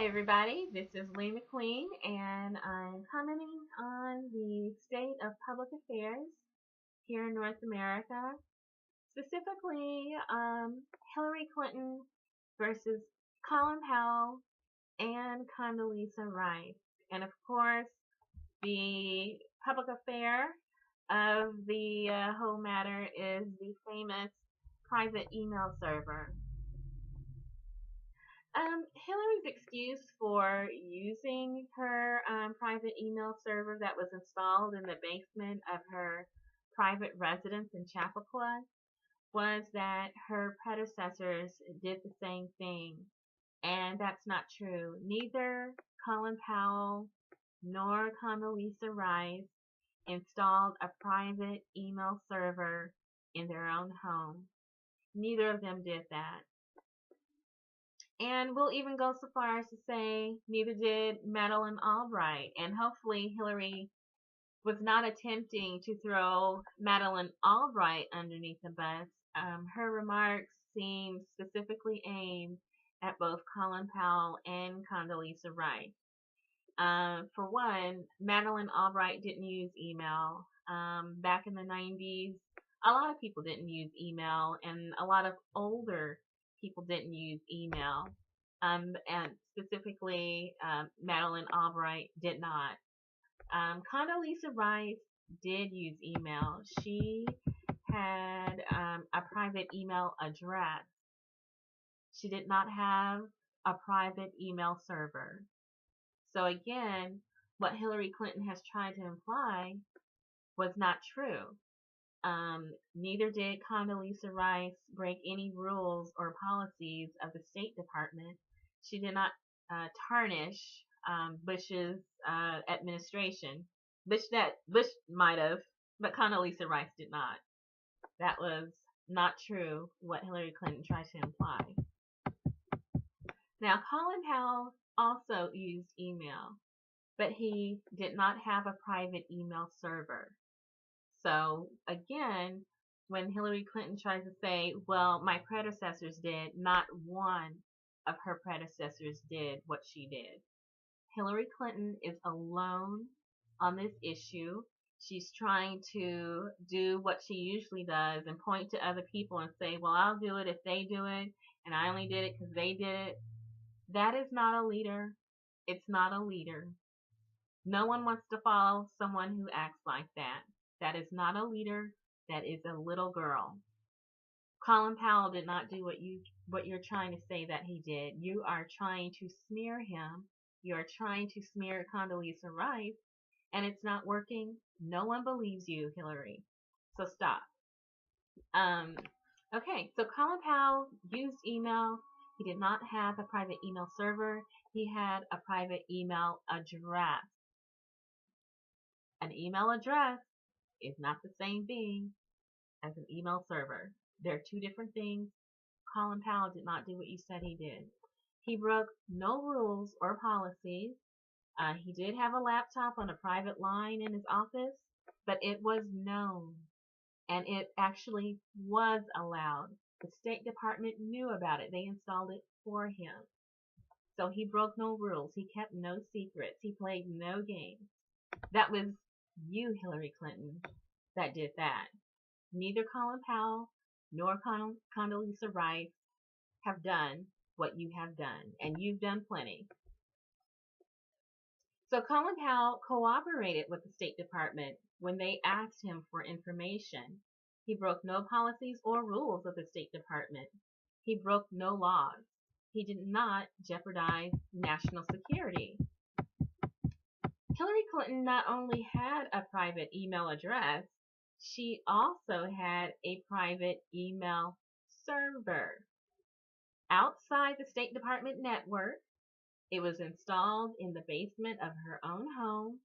Hi everybody, this is Lee McQueen and I'm commenting on the state of public affairs here in North America, specifically Hillary Clinton versus Colin Powell and Condoleezza Rice. And of course, the public affair of the whole matter is the famous private email server. Hillary's excuse for using her private email server that was installed in the basement of her private residence in Chappaqua was that her predecessors did the same thing. And that's not true. Neither Colin Powell nor Condoleezza Rice installed a private email server in their own home. Neither of them did that. And we'll even go so far as to say neither did Madeleine Albright. And hopefully Hillary was not attempting to throw Madeleine Albright underneath the bus. Her remarks seem specifically aimed at both Colin Powell and Condoleezza Rice. For one, Madeleine Albright didn't use email. Back in the 90s, a lot of people didn't use email, and a lot of older people didn't use email, and specifically Madeleine Albright did not. Condoleezza Rice did use email. She had a private email address. She did not have a private email server. So again, what Hillary Clinton has tried to imply was not true. Neither did Condoleezza Rice break any rules or policies of the State Department. She did not tarnish Bush's administration. Bush might have, but Condoleezza Rice did not. That was not true, what Hillary Clinton tried to imply. Now, Colin Powell also used email, but he did not have a private email server. So again, when Hillary Clinton tries to say, well, my predecessors did, not one of her predecessors did what she did. Hillary Clinton is alone on this issue. She's trying to do what she usually does and point to other people and say, well, I'll do it if they do it, and I only did it because they did it. That is not a leader. It's not a leader. No one wants to follow someone who acts like that. That is not a leader. That is a little girl. Colin Powell did not do what you're trying to say that he did. You are trying to smear him. You are trying to smear Condoleezza Rice, and it's not working. No one believes you, Hillary. So stop. Okay, so Colin Powell used email. He did not have a private email server. He had a private email address. An email address is not the same thing as an email server. They're two different things. Colin Powell did not do what you said he did. He broke no rules or policies. He did have a laptop on a private line in his office, but it was known, and it actually was allowed. The State Department knew about it. They installed it for him. So he broke no rules. He kept no secrets. He played no games. That was you, Hillary Clinton, that did that. Neither Colin Powell nor Condoleezza Rice have done what you have done, and you've done plenty. So Colin Powell cooperated with the State Department when they asked him for information. He broke no policies or rules of the State Department. He broke no laws. He did not jeopardize national security. Hillary Clinton not only had a private email address, she also had a private email server outside the State Department network. It was installed in the basement of her own home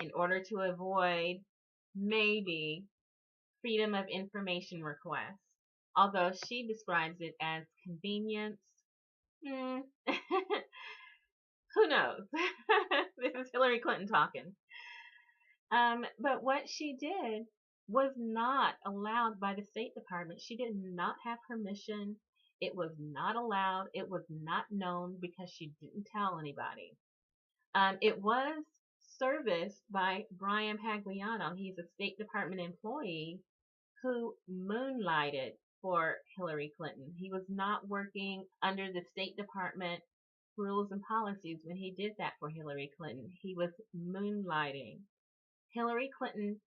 in order to avoid maybe freedom of information requests, although she describes it as convenience. Who knows? This is Hillary Clinton talking. But what she did was not allowed by the State Department. She did not have permission. It was not allowed. It was not known because she didn't tell anybody. It was serviced by Brian Pagliano. He's a State Department employee who moonlighted for Hillary Clinton. He was not working under the State Department rules and policies when he did that for Hillary Clinton. He was moonlighting. Hillary Clinton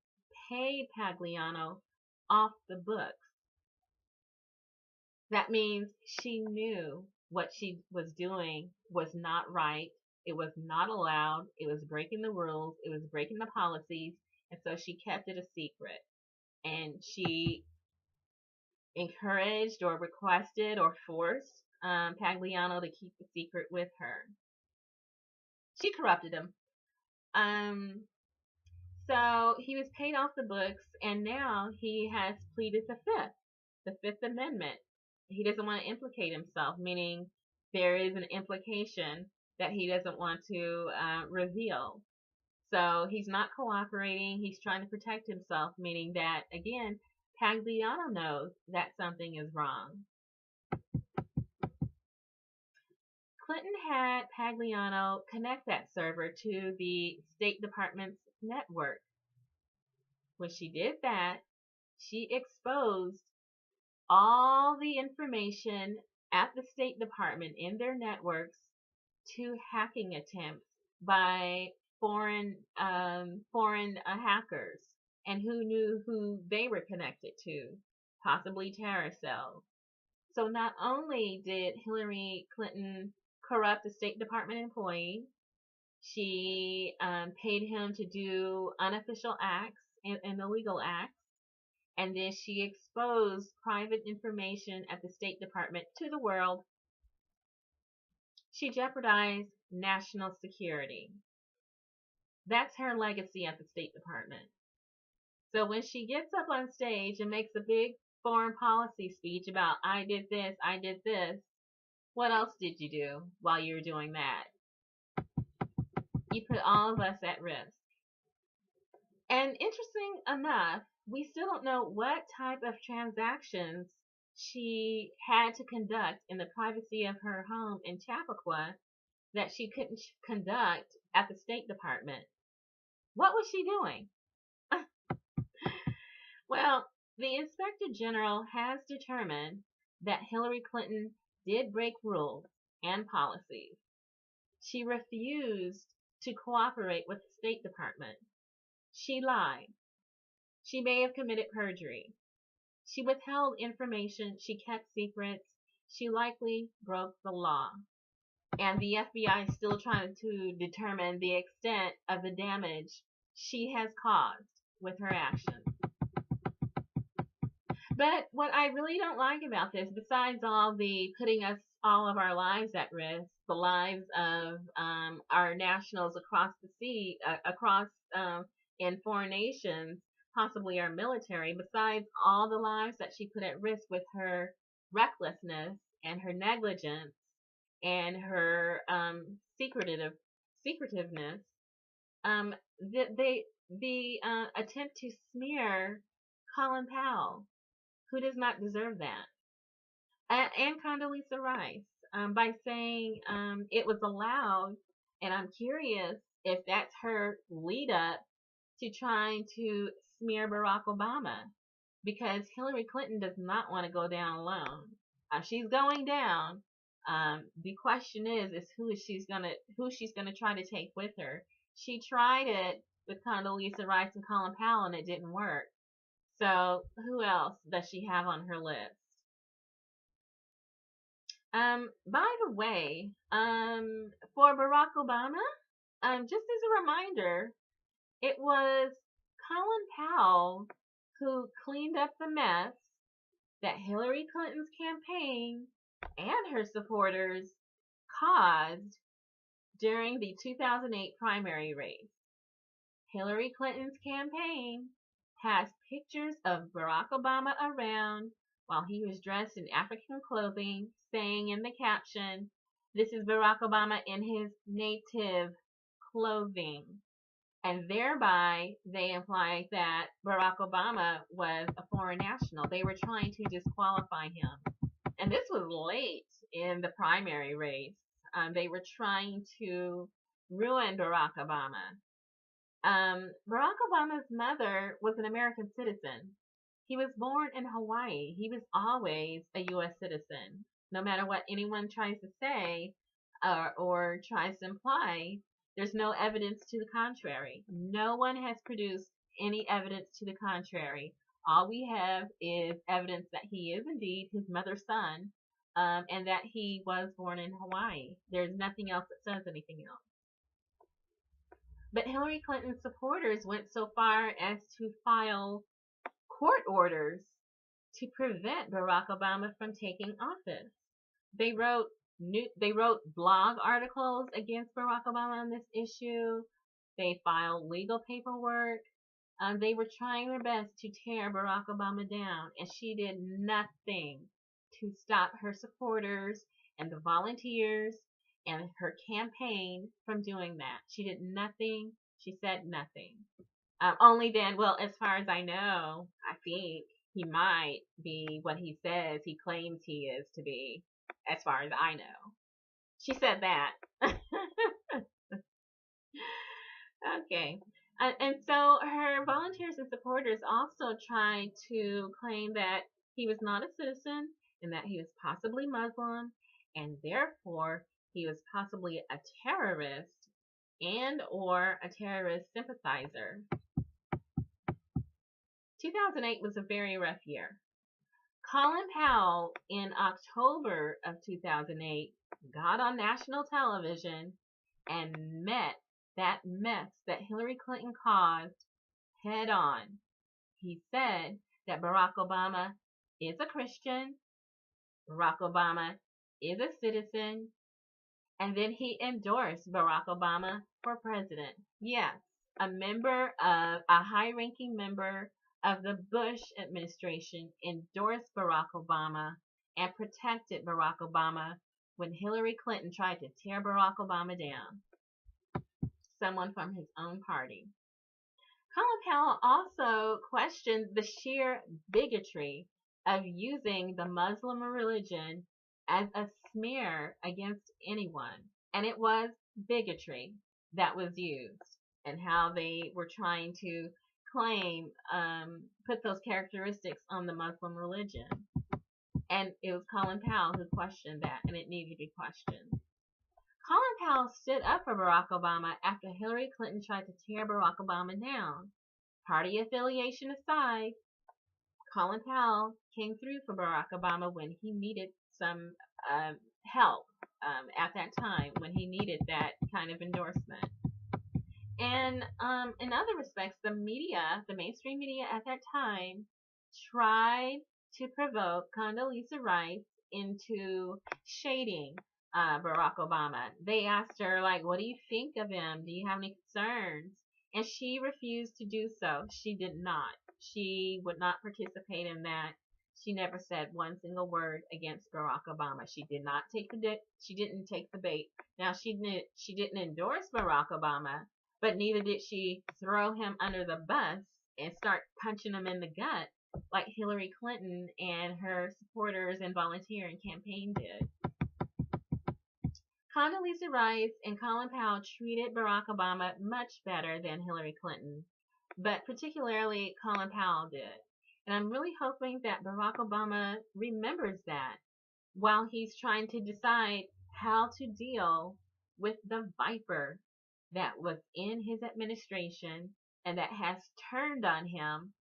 paid Pagliano off the books. That means she knew what she was doing was not right. It was not allowed. It was breaking the rules. It was breaking the policies. And so she kept it a secret. And she encouraged or requested or forced Pagliano to keep the secret with her. She corrupted him. So he was paid off the books, and now he has pleaded the Fifth Amendment. He doesn't want to implicate himself, meaning there is an implication that he doesn't want to reveal. So he's not cooperating. He's trying to protect himself, meaning that, again, Pagliano knows that something is wrong. Clinton had Pagliano connect that server to the State Department's network. When she did that, she exposed all the information at the State Department in their networks to hacking attempts by foreign hackers, and who knew who they were connected to, possibly terror cells. So not only did Hillary Clinton corrupt a State Department employee, she paid him to do unofficial acts and illegal acts, and then she exposed private information at the State Department to the world. She jeopardized national security. That's her legacy at the State Department. So when she gets up on stage and makes a big foreign policy speech about I did this, what else did you do while you were doing that? You put all of us at risk. And interesting enough, we still don't know what type of transactions she had to conduct in the privacy of her home in Chappaqua that she couldn't conduct at the State Department. What was she doing? Well, the Inspector General has determined that Hillary Clinton did break rules and policies. She refused to cooperate with the State Department. She lied. She may have committed perjury. She withheld information. She kept secrets. She likely broke the law. And the FBI is still trying to determine the extent of the damage she has caused with her actions. But what I really don't like about this, besides all the putting us all of our lives at risk, the lives of our nationals across the sea, in foreign nations, possibly our military, besides all the lives that she put at risk with her recklessness and her negligence and her secretiveness, the attempt to smear Colin Powell, who does not deserve that, and Condoleezza Rice, by saying it was allowed, and I'm curious if that's her lead up to trying to smear Barack Obama, because Hillary Clinton does not want to go down alone. She's going down. The question is who she's gonna try to take with her. She tried it with Condoleezza Rice and Colin Powell, and it didn't work. So who else does she have on her list? By the way, for Barack Obama, just as a reminder, it was Colin Powell who cleaned up the mess that Hillary Clinton's campaign and her supporters caused during the 2008 primary race. Hillary Clinton's campaign has pictures of Barack Obama around while he was dressed in African clothing, saying in the caption, "This is Barack Obama in his native clothing." And thereby, they implied that Barack Obama was a foreign national. They were trying to disqualify him. and this was late in the primary race. They were trying to ruin Barack Obama. Barack Obama's mother was an American citizen. He was born in Hawaii. He was always a U.S. citizen. No matter what anyone tries to say or tries to imply, there's no evidence to the contrary. No one has produced any evidence to the contrary. All we have is evidence that he is indeed his mother's son, and that he was born in Hawaii. There's nothing else that says anything else. But Hillary Clinton's supporters went so far as to file court orders to prevent Barack Obama from taking office. They wrote blog articles against Barack Obama on this issue. They filed legal paperwork. They were trying their best to tear Barack Obama down, and she did nothing to stop her supporters and the volunteers and her campaign from doing that. She did nothing. She said nothing. Only then, well, as far as I know, I think he might be what he says he claims he is to be, as far as I know. She said that. Okay. And so her volunteers and supporters also tried to claim that he was not a citizen and that he was possibly Muslim, and therefore he was possibly a terrorist and or a terrorist sympathizer. 2008 was a very rough year. Colin Powell in October of 2008 got on national television and met that mess that Hillary Clinton caused head on. He said that Barack Obama is a Christian, Barack Obama is a citizen, and then he endorsed Barack Obama for president. Yes, a high-ranking member of the Bush administration endorsed Barack Obama and protected Barack Obama when Hillary Clinton tried to tear Barack Obama down. Someone from his own party. Colin Powell also questioned the sheer bigotry of using the Muslim religion as a smear against anyone. And it was bigotry that was used, and how they were trying to claim, put those characteristics on the Muslim religion. And it was Colin Powell who questioned that, and it needed to be questioned. Colin Powell stood up for Barack Obama after Hillary Clinton tried to tear Barack Obama down. Party affiliation aside, Colin Powell came through for Barack Obama when he needed some help at that time, when he needed that kind of endorsement. And in other respects, the media, the mainstream media at that time, tried to provoke Condoleezza Rice into shading Barack Obama. They asked her, like, what do you think of him? Do you have any concerns? And she refused to do so. She did not. She would not participate in that. She never said one single word against Barack Obama. She did not take she didn't take the bait. Now she didn't endorse Barack Obama, but neither did she throw him under the bus and start punching him in the gut like Hillary Clinton and her supporters and volunteer and campaign did. Condoleezza Rice and Colin Powell treated Barack Obama much better than Hillary Clinton, but particularly Colin Powell did. And I'm really hoping that Barack Obama remembers that while he's trying to decide how to deal with the viper that was in his administration and that has turned on him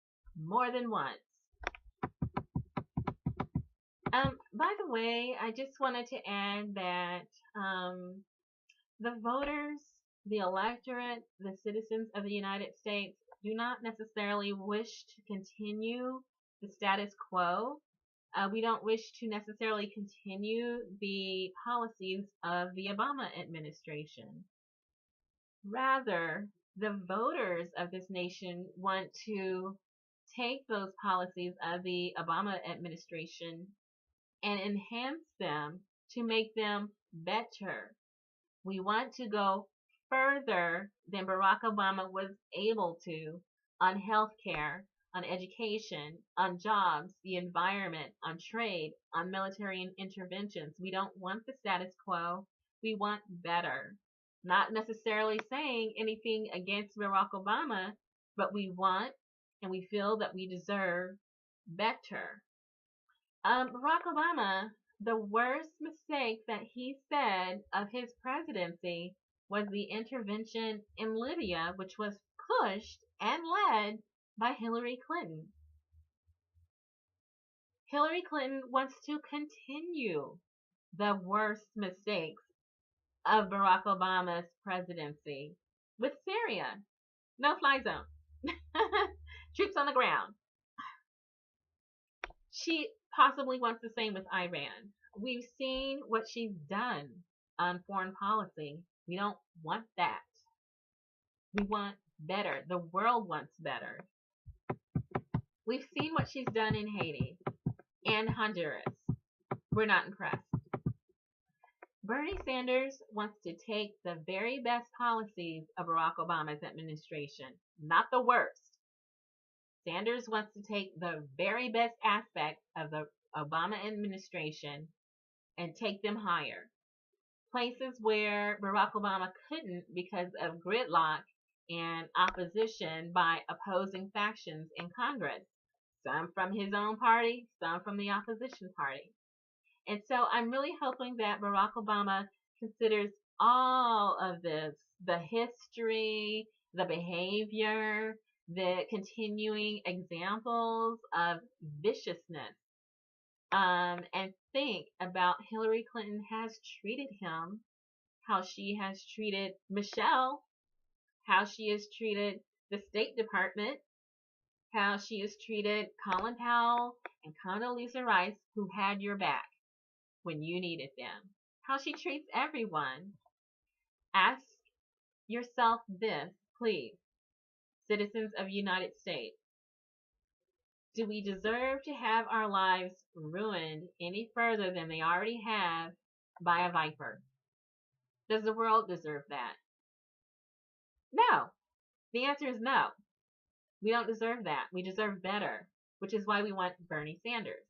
more than once. By the way, I just wanted to add that the voters, the electorate, the citizens of the United States do not necessarily wish to continue the status quo. We don't wish to necessarily continue the policies of the Obama administration. Rather, the voters of this nation want to take those policies of the Obama administration and enhance them to make them better. We want to go further than Barack Obama was able to on health care, on education, on jobs, the environment, on trade, on military interventions. We don't want the status quo. We want better. Not necessarily saying anything against Barack Obama, but we want and we feel that we deserve better. Barack Obama, the worst mistake that he said of his presidency was the intervention in Libya, which was pushed and led by Hillary Clinton. Hillary Clinton wants to continue the worst mistakes of Barack Obama's presidency with Syria. No fly zone. Troops on the ground. She possibly wants the same with Iran. We've seen what she's done on foreign policy. We don't want that. We want better. The world wants better. We've seen what she's done in Haiti and Honduras. We're not impressed. Bernie Sanders wants to take the very best policies of Barack Obama's administration, not the worst. Sanders wants to take the very best aspects of the Obama administration and take them higher. Places where Barack Obama couldn't because of gridlock and opposition by opposing factions in Congress. Some from his own party, some from the opposition party. And so I'm really hoping that Barack Obama considers all of this, the history, the behavior, the continuing examples of viciousness, and think about Hillary Clinton has treated him, how she has treated Michelle, how she has treated the State Department, how she has treated Colin Powell and Condoleezza Rice, who had your back when you needed them, how she treats everyone. Ask yourself this, please, citizens of the United States. Do we deserve to have our lives ruined any further than they already have by a viper? Does the world deserve that? No. The answer is no. We don't deserve that. We deserve better, which is why we want Bernie Sanders.